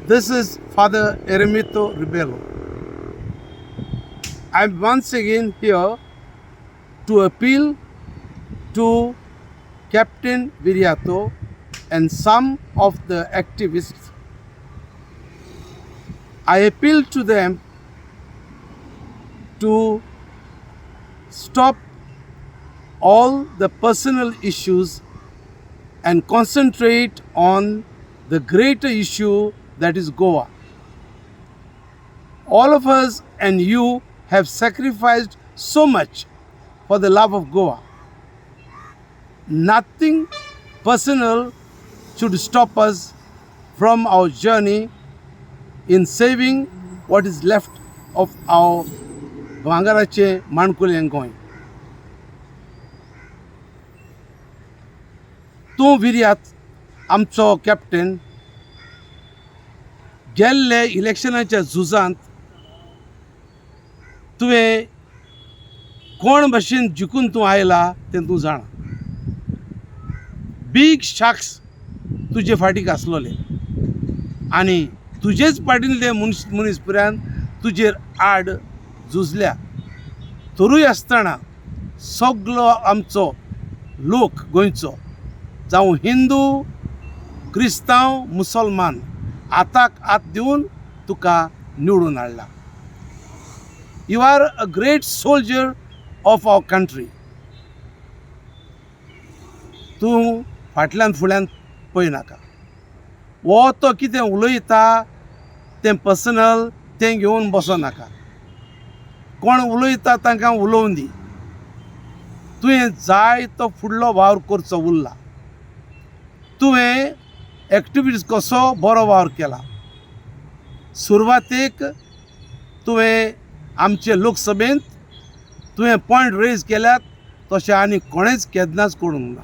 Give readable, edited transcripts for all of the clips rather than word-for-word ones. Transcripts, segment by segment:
This is Father Eremito Ribeiro. I'm once again here to appeal to Captain Viriato and some of the activists. I appeal to them to stop all the personal issues and concentrate on the greater issue that is Goa. All of us and you have sacrificed so much for the love of Goa. Nothing personal should stop us from our journey in saving what is left of our Vangarache Mankule and Goin. तूं विर्यात आमचो captain गेल्ले इलेक्शनाच्या झुजांत तुवें कोण भाशेन जिखून तूं आयला तें तूं जाणा. बीग शाक्स तुजे फाटीक आसलोले आनी तुजेच पार्टींतले मनीसपुऱ्यान तुजेर आड झुजल्या. तरूय आसतना सगलो आमचो लोक गोंयचो जावं हिंदू क्रिस्तांव मुसलमान आताक आत दिवन तुका निवडून हाडला. You are a great soldier of our country. तूं फाटल्यान फुड्यान पळयनाका. वो तो कितें उलयता तें पर्सनल तें घेवन बसोनाका. कोण उलयता तांकां उलोवन दी. तुवें जाय तो फुडलो वावर करचो उरला. तुवें एक्टिविटीज कसो बरो वावर केला. सुरवातेक तुवें आमचे लोकसभेंत तुवें पॉयंट रेज केल्यात तशें आनी कोणेच केन्नाच करूंक ना.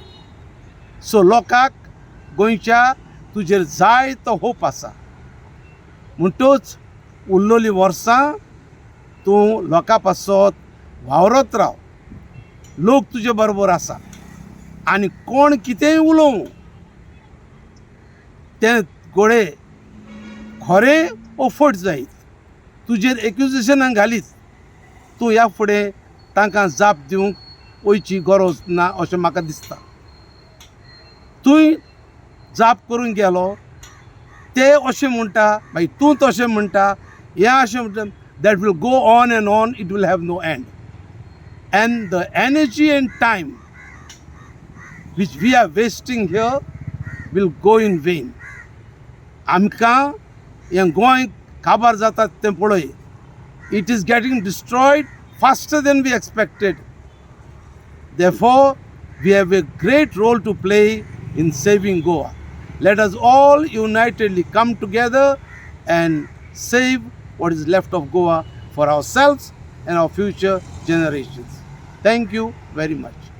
सो लोकांक गोंयच्या तुजेर जाय तो होप आसा. म्हणटूच उरलेलीं वर्सां तूं लोकां पासत वावरत राव. लोक तुजे बरोबर आसा आनी कोण कितेंय उलोवं तें घोडे खरें ओ फट जायत तुजेर एक्युजेशनां घालीत तूं ह्या फुडें तांकां जाप दिवंक वयची गरज ना अशें म्हाका दिसता. तुंय जाप करून गेलो ते अशें म्हणटा मागीर तूं तशें म्हणटा हें अशें म्हणटा. That will go on and on. It will have no end. And the energy and time which we are wasting here will go in vain. आमकां हें गोंय काबार जाता तें पळय. It is getting destroyed faster than we expected. Therefore, we have a great role to play in saving Goa. Let us all unitedly come together and save what is left of Goa for ourselves and our future generations. Thank you very much.